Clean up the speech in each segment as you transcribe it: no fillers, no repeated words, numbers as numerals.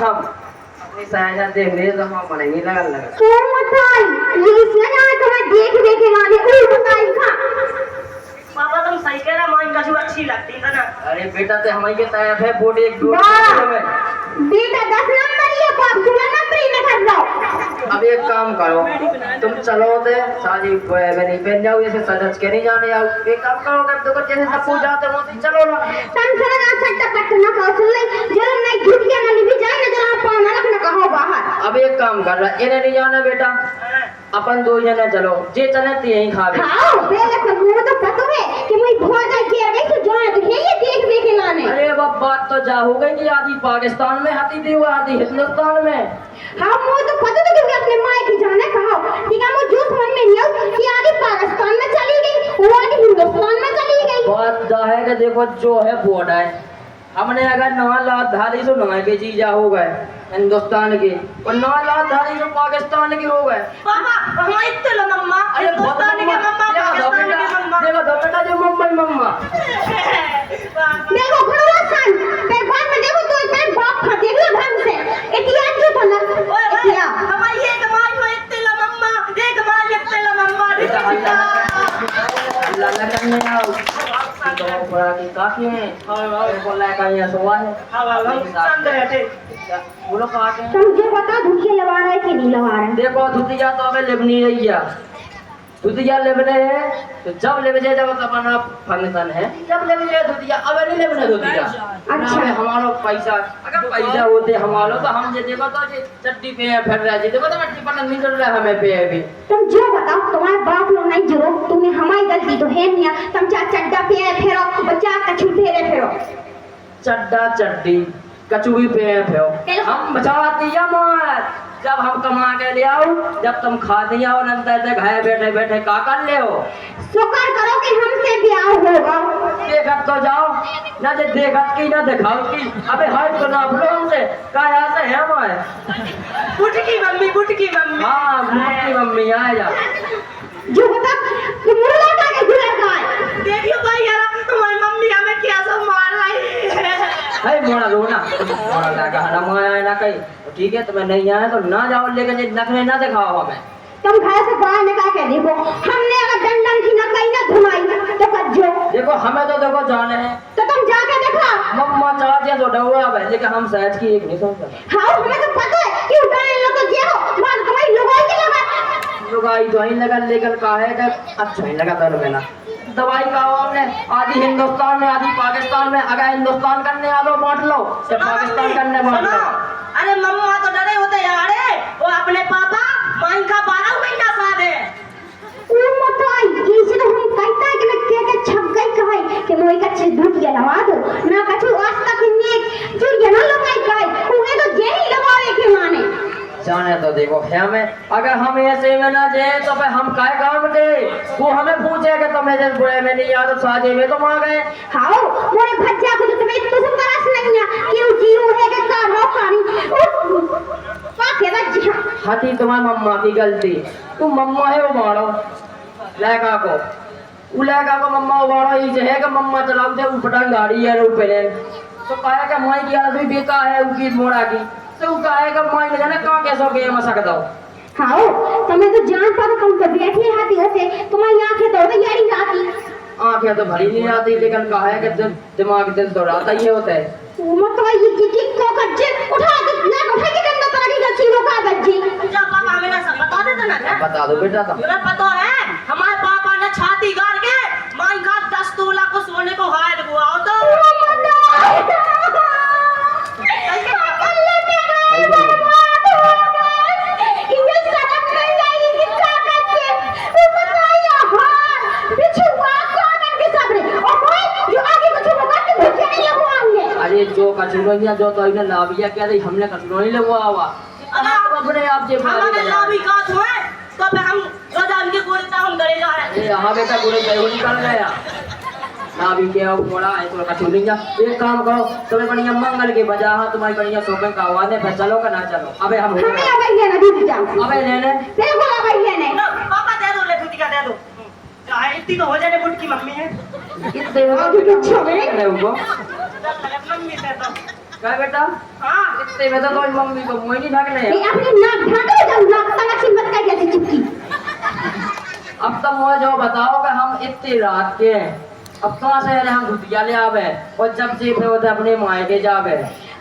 हम अपनी सहायता देख रहे तो हम बनेंगे लगा तो मत आई ये इसलिए ना तुम्हें देख देख के माने बताई खा पापा तुम सही कह रहा मां का अच्छी लगती है ना। अरे बेटा ते हमारी के तायब है बोर्ड एक दो बेटा 10 नंबर ये बाप तुम्हें नंबर ही न कर जाओ। अब एक काम करो तुम चलो ते साजी मेरी बहन जाओ जैसे सजज के नहीं जाने आओ एक काम करो कर दो जैसे सब पूछ जाते हो चलो ना तन सर ना सट्टा कटना का सुन ले जरूर नहीं दुनिया में भी जाए ना जरा पाना रखना कहो बाहर। अब एक काम कर रहा इन्हें नहीं जाना बेटा अपन दो जने चलो जे चले ते यहीं खावे हां पहले तो मुझे तो पता है कि मैं बहुत जाके अरे तो जाए तो ये देख देख के लाने। अरे बाप बात तो जा हो गई कि आदि पाकिस्तान में हाथी थी वो आदि हिंदुस्तान में। हां मुझे तो पता था कि अपने मां की जाने कहा ठीक है मुझे जो समझ में नहीं आया कि आदि पाकिस्तान में चली गई वो आदि हिंदुस्तान में चली गई। बात जा है कि देखो जो है बोर्ड है हमने अगर 9 लाख धारी तो 9 के जीजा हो गए हिंदुस्तान के और 9 लाख धारी तो पाकिस्तान के हो गए। पापा हमारी तो मम्मा हिंदुस्तान के मम्मा पाकिस्तान के मम्मा देखो दो बेटा जो मम्मा मम्मा देखो भरोसन पे बात में देखो तो इतना बाप खा देख लो ढंग से इतिहास जो था ना इतिहास हमारी एक मां जो इत्तेला मम्मा एक मां इत्तेला मम्मा अल्लाह न करने आओ तो बड़ा की काफी है और बोला का ये सोवा है हम संग रहते बोलो कहां के समझे बता धुतिया लगा रहा है कि नहीं लगा रहा है। देखो धुतिया तो अबे लेबनी रही है धुतिया लेबने है तो जब लेबे जाए जब अपना फंक्शन है जब लेबे जाए धुतिया अबे नहीं लेबने धुतिया अच्छा हमारो पैसा अगर पैसा होते हमारो तो हम जे देखो तो जे चट्टी पे फिर रहा जी देखो तो मट्टी पर नहीं चल रहा हमें पे अभी तुम जो बताओ तुम्हारे बाप लोग नहीं जो तुम्हें हमारी गलती तो है नहीं तुम चार चड्डा पे फेरो और चार कछु फेरे फेरो चड्डा चड्डी कचुई पे फेरो हम बचा दिया मार जब हम कमा के ले आओ जब तुम खा दिया हो नंतर तक घर बैठे बैठे का कर ले हो शुक्र करो कि हमसे ब्याह होगा। देखत तो जाओ ना जे देखत की ना दिखाओ की अबे हाथ तो ना भूलो हमसे का ऐसे है हमारे बुटकी मम्मी हां मुट्ठी मम्मी आ जा जो बता कि मुर्गा का के गुलर का है देखियो भाई यार तुम्हारी मम्मी हमें क्या सब मार रही है मोड़ा रोना मोड़ा लगा ना माया ना कहीं ठीक है तुम्हें नहीं आया तो ना जाओ लेकिन ये नखरे ना दिखाओ हमें तुम घर से बाहर निकाल के देखो हमने अगर डंडन की ना कहीं ना घुमाई तो कज्जो देखो हमें तो देखो जाने हैं तो तुम जाके देखो मम्मा चला दिया तो डहुआ है लेकिन हम सहज की एक नहीं सोच सकते हां हमें तो पता है कि उठाने लोग तो जे हो मान तुम्हारी लुगाई के लगा लुगाई तो ही लगा लेकिन का है कि अच्छा ही लगा दर में ना दवाई का हमने आधी हिंदुस्तान में आधी पाकिस्तान में अगर हिंदुस्तान करने आ लो बांट लो तो पाकिस्तान करने बांट लो। अरे मम्मा तो डरे होते यार वो अपने पापा मां का 12 महीना साथ है ओ मत आई इसे तो हम कहता है कि मैं के छप गई कहै कि मोई का चीज धुत गया लगा दो ना कछु आज तक ने जो ये ना लगाई कहै उहे तो जे ही लगावे के माने जाने तो देखो हमें अगर हम ऐसे में ना जाए तो फिर हम काय काम के वो हमें पूछे कि तुम्हें जब बुरे में नहीं याद साजे में तुम आ गए हां मोरे भज्जा को तो तुम्हें तो सुन करास नहीं है क्यों जीव है कि का हो पानी पाके बच्चा हाथी तुम्हारी मम्मा की गलती तू मम्मा है वो मारो लड़का को उलेगा को मम्मा उबाड़ो ये है कि मम्मा चलाऊ दे उपटन गाड़ी है रो पहले तो काया का माई की आदत भी बेका है उनकी मोड़ा की तो काया का माई ने जाने का कैसे के मसक दो हां तुम्हें तो जान पर तुम तो बैठे हाथी होते तुम्हारी आंखें तो यारी जाती आंखें तो भरी नहीं आती लेकिन कहा है कि दिमाग दिल दौड़ाता ही होता है मत ये की को कच्चे उठा के ना उठा के डंडा पकड़ी का चीरो का बच्ची जब पापा हमें ना सब बता देते ना बता दो बेटा तुम तुम्हें पता है हमारे पापा ने छाती गाड़ के मां का 10 तोला को सोने को हायर हुआ हो तो अरे जो कचुरोइया जो तो इन्हें लाभिया क्या रही हमने कचुरोई लगवा हुआ अपने आप जे हमारे लाभी का हुए तो फिर हम रोजा उनके गोलता हम करे जा रहे ये यहां बेटा गोरे गए निकल गया ना भी क्या मोड़ा है तो कचुरोइया एक काम करो तुम्हें बढ़िया मंगल के बजा हां तुम्हारी बढ़िया शॉपिंग का आवाज है फिर चलो का ना चलो अबे हम हमें भैया ना दीदी जाओ अबे ले देखो भैया ने पापा दे दो ले दूधी का दे दो चाहे इतनी तो हो जाने बुट की मम्मी है कितने हो अच्छा है वो मम्मी से तो क्या बेटा हाँ इतने में तो मम्मी को मुँह नहीं ढकने ये अपनी नाक ढाके जाओ, नाक तलाशी मत कर जैसे चुपकी। अब तो मुझे जो बताओ कि हम इतनी रात के हैं, अब कहाँ से हम धुतिया ले आवे और जब से फिर उधर अपने मायके जावे।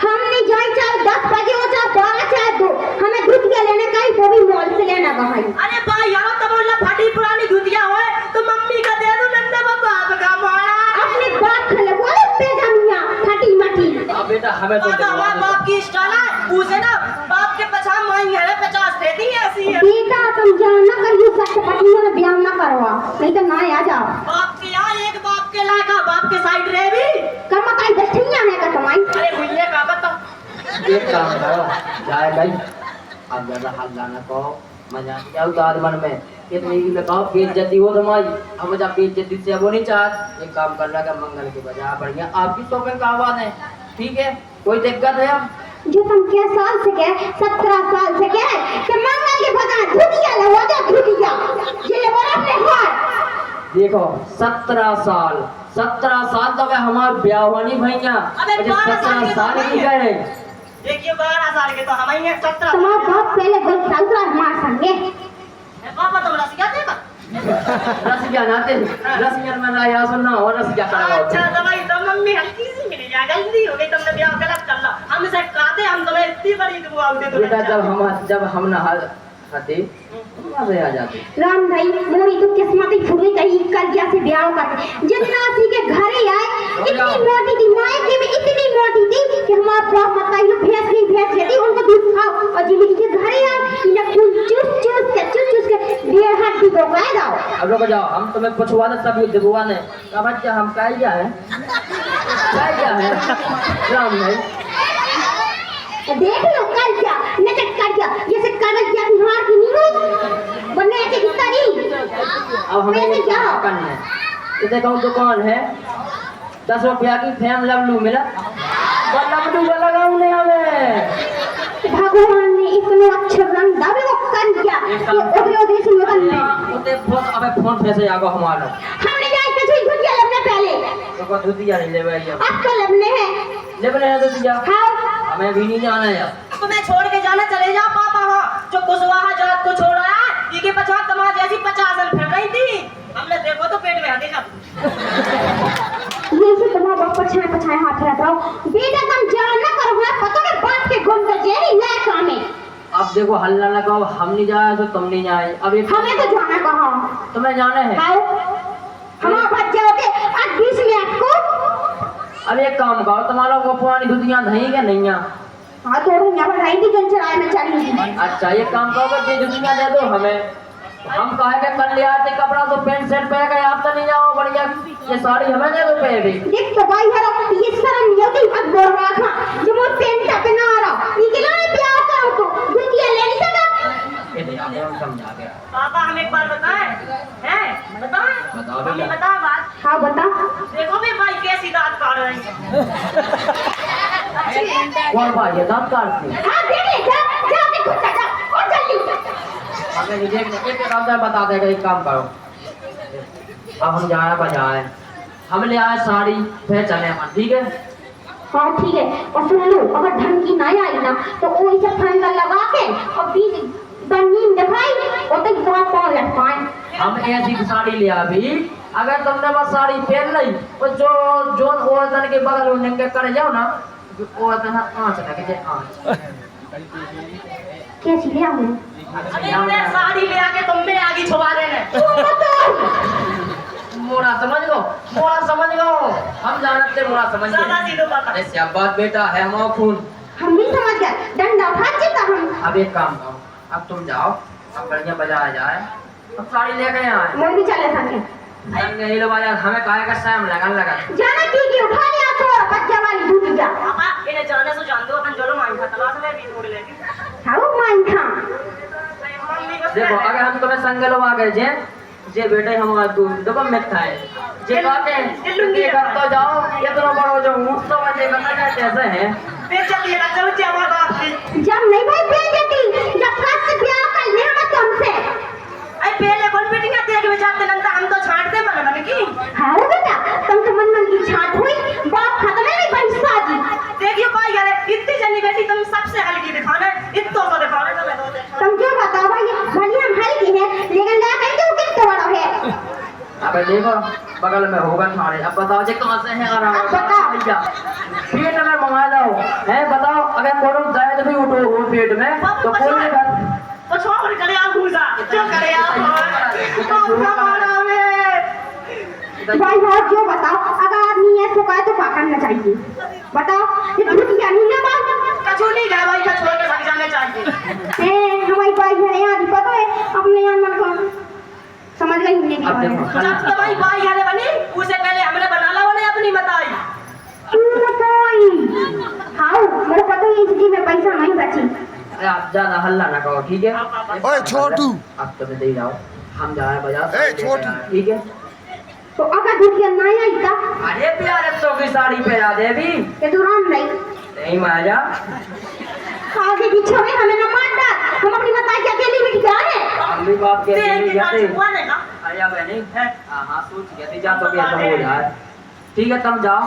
हमने जाए चाहे 10 बजे हो चाहे 12 चाहे 2, हमें धुतिया लेने का ही वो भी मॉल से लेना का भाई। अरे भाई यार तो बोला फटी पुरानी धुतिया होए तो मम्मी का दे दो नन्ना बाप का मारा अपने बाप खले बोले पेजामिया फटी मटी। अब बेटा हमें तो तो हमारे बाप की स्टाइल है उसे ना बाप के 50 मांगी है 50 देती है ऐसी है। बेटा तुम जान ना करियो सच पटियों में ब्याह ना करवा, नहीं तो ना आ जाओ। बाप के यार एक बाप के लायका बाप के साइड रे भी कम मकाई दस्तियां ने का तुम्हारी। अरे भैया का बता एक काम करो जाए भाई अब ज्यादा हल्ला न कहो मजा क्या उतार मन में कितनी भी लगाओ बेइज्जती हो तुम्हारी हम जब बेइज्जती से वो नहीं चाहते। एक काम करना का मंगल के बजाय बढ़िया आपकी शॉपिंग का आवाज है ठीक है कोई दिक्कत है अब जो तुम क्या साल से क्या 17 साल से क्या कि मंगल के बजाय धुतिया लगा दो धुतिया ये ले बोला अपने हाथ। देखो 17 साल तो क्या हमारा ब्याह हुआ नहीं भैया अबे 17 साल की गए देखिए 12 साल के तो हम ही 17 तुम्हारा बाप पहले गोल साउरा मार संगे पापा तुम रसिया थे का रसिया नाते रसिया में ना यार सुनना और रसिया करा अच्छा दवाई तो मम्मी हल्की सी मिली जा गलती हो गई तुमने ब्याह गलत कर ला हम से कहते हम तुम्हें इतनी बड़ी दुआ दे दो बेटा जब हम ना खाते मजे आ जाते। राम भाई मोरी तो किस्मत ही फूली कहीं कर गया से ब्याह करते जितना सी के घरे आए इतनी मोटी थी मायके में इतनी मोटी थी कि हमारा बाप बताई लो भैंस लेती उनको दूध खाओ और जिंदगी के घरे आए इन्हें खून चूस के डेढ़ हड्डी को गाय दाओ। अब लोग जाओ हम तुम्हें पूछवा दे सब दिखवा ने क्या बच्चा हम क्या है राम भाई देख लो कर क्या नचट कर क्या जैसे कागज क्या बिहार की नींबू बनने ऐसे कितना नहीं। अब हमें वैसे क्या हो? करना है इधर कहूँ दुकान है 10 रुपया की फैम लवलू मिला लवलू का लगाऊ नहीं हमें भगवान ने इतने अच्छे रंग दावे को कर दिया कि उधर देश में बनने उते फोन अबे फोन पैसे आगो हमारा हमने जाए कैसे धुतिया लगने पहले तो को धुतिया नहीं ले भाई अब तो लगने हैं लेबने है धुतिया हाँ हमें भी नहीं जाना है तो मैं छोड़ के जाना चले जा पापा हो जो कुशवाहा जात को छोड़ा है ये के 50 कमा जैसी 50 फिर रही थी हमने देखो तो पेट में हाथ देखा ये से तुम्हारा बाप पछाए हाथ रहता हो बेटा तुम जान ना करो मैं पता नहीं बात के गुण का जेरी ले कामे। अब देखो हल्ला ना कहो हम नहीं जाए तो तुम नहीं जाए अब एक हमें तो जाना कहा तुम्हें जाना है आओ हमारा बच्चे होते आज 20 मिनट को अब एक काम करो तुम्हारा वो पुरानी धुतियां नहीं क्या नहीं है हाँ तो यहाँ पर राइट ही चराए में चली थी। अच्छा ये काम करो कि धुतियां दे दो हमें हम कहे के कल ले आते कपड़ा तो पैंट शर्ट पहन के आप तो नहीं जाओ बढ़िया ये साड़ी हमें दे दो पे भी देख तो भाई हरा ये शर्म नहीं होती अब गोरवा खा जो वो पेंट पहना रहा ये के लिए प्यार करो तो धुतिया ले नहीं सकता ये नहीं हम समझा गया पापा हम एक बार बताएं हैं बताओ मम्मी भैया। बता बात हाँ बता देखो भी भाई कैसी दांत काट रहे हैं अच्छी है कौन भाई ये दांत काटती हाँ देख ले जा देखो जा और जल्दी हमें नहीं देखना एक काम से बता देगा एक काम करो अब हम जाए बाजार हम ले आए साड़ी फिर चले अपन ठीक है हाँ ठीक है और सुन लो अगर ढंग की ना आई ना तो वो इसे फंदा लगा के और बीच बनीन दिखाई और तक गांव पाँव लग पाए। हम ऐसी साड़ी ले आ भी अगर तुमने बस साड़ी पहन ली तो जो औरतन के बगल में नंगे कर जाओ ना औरतन आँच लगे जाए आँच कैसी ले आऊँ अरे मैं साड़ी ले आके तुम में आगे छुपा देने मोरा समझ लो हम जानते मोरा समझ सादा सीधो पता अरे शाबाश बेटा है मो खून हम भी समझ गए डंडा उठा देता हम। अब एक काम करो अब तुम जाओ अब बढ़िया बाजार जाए अब साड़ी लेके आए मैं भी चले संगे संगे लो बाजार हमें काहे का टाइम लगा जाना की उठा लिया तो बच्चा वाली दूध जा पापा इन्हें जाने से जान दो अपन जोलो मान खा तलाश में भी थोड़ी लेगी हाउ मान खा मम्मी बस देखो अगर हम तुम्हें संग लो आ गए जे बेटे हमारा दूध देखो मिथ्या है जे कहते लुंगी घर तो जाओ इतना बड़ो जो ऊँट तो बजे करना कैसे है बेचती है ना चलो चावा बाप की जब नहीं भाई भेज देती जब फर्स्ट ब्याह कर ले हम तुमसे अरे पहले कौन बेटी का देख में जाते नंदा हम तो छांटते मन की हाउ बेटा तुम तो मन की छाट हुई बाप खत्म है नहीं बड़ी साजी देखियो भाई यार भाई देखो बगल में होगा थाने। अब बताओ जी कहाँ से है आ रहा भैया पेट में मंगा दो है। बताओ अगर कोनो दर्द भी उठो हो पेट में तो कोई नहीं पछवाड़ करे आ घुसा क्यों करे आ हमारा में भाई बात क्यों बताओ, अगर आदमी ऐसे कहे तो क्या करना चाहिए बताओ। ये धुतिया नहीं ले बात कचौनी गए भाई का छोड़ के भाग जाने चाहिए। हमारी भाई है यहाँ पता है अपने यहाँ मन को समझ गई हमने अब देखो जब तो भाई भाई यारे बनी उसे पहले हमने बना ला उन्हें अपनी बताई तू बताई हाउ मेरे पता है इस में पैसा नहीं बची। अरे आप ज्यादा हल्ला ना करो ठीक है। ओए छोटू आप तो दे जाओ हम जा रहे हैं बाजार ए, छोटू। ठीक है। तो अगर धुतिया नहीं आई था अरे प्यारे तो की साड़ी पहना दे भी ये तो राम नहीं नहीं माजा आगे पीछे में हमें न मार डाल, हम अपनी बताई के अकेली बिठ गए हैं। हम भी बात के तेरे लिए के जाते पास हुआ नहीं ना अरे बहनी हाँ सोच गए थे जा तो भी ऐसा हो जाए। ठीक है तुम जाओ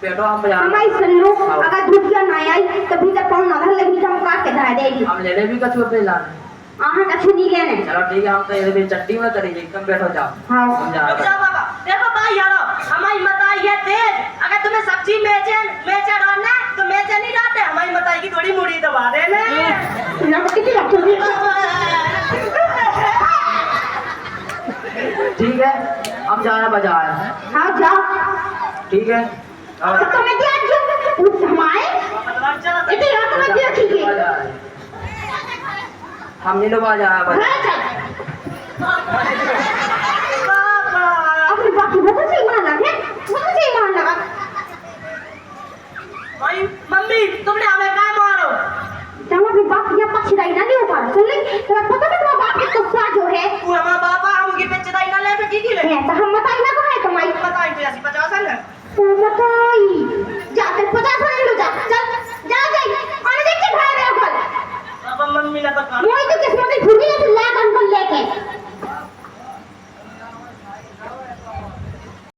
बैठो हम बाजार हमारी सुन लो अगर धुतिया नहीं आई तो भी तक पाँव नगर लगी हम काट के धरा देगी। हम ले ले भी कछुए पे लाने। आहाँ कछु नहीं लेने। चलो ठीक है हम तो ये भी चट्टी में करेंगे तुम बैठो जाओ हाँ हम जा रुक रहे जाओ बाबा देखो भाई यारो हमारी बताई है तेज अगर तुम्हें सब्जी मेचे डालना है तो मेचे नहीं डालते हमारी बताई की थोड़ी मुड़ी दबा देने ना कितनी रखो ठीक है हम जा रहे हैं बाजार। हाँ जाओ ठीक है तो तुम्हें क्या जो हमारे इतनी रात में क्या ठीक है हम नहीं लोग बाजार